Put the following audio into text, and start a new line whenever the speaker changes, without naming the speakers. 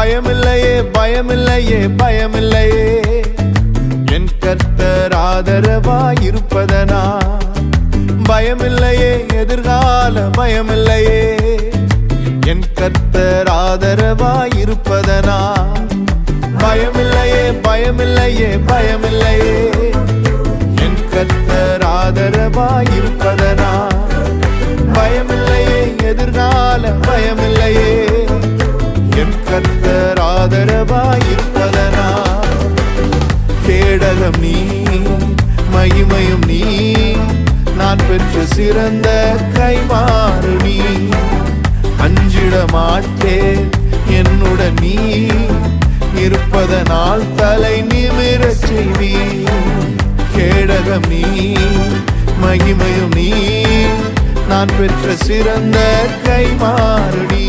பயமில்லையே பயமில்லையே பயமில்லையே என் கர்த்தர் ஆதரவாயிருப்பதனா பயமில்லையே எதிர்கால பயமில்லையே என் கர்த்தர் ஆதரவாயிருப்பதனா பயமில்லையே பயமில்லையே பயமில்லையே என் கர்த்தர் ஆதரவாயிருப்பதனா பயமில்லையே எதிர்கால பயமில்லையே என் கர்த்தர் ஆதரவாயிருப்பதனா கேடகம் நீ மகிமையும் நீ நான் பெற்ற சிறந்த கைமாறு நீ அஞ்சிட மாட்டேன் என்னுடன் நீ இருப்பதனால் தலை நிமிரச் செய்வி கேடகம் நீ மகிமையும் நீ நான் பெற்ற சிறந்த கைமாறு நீ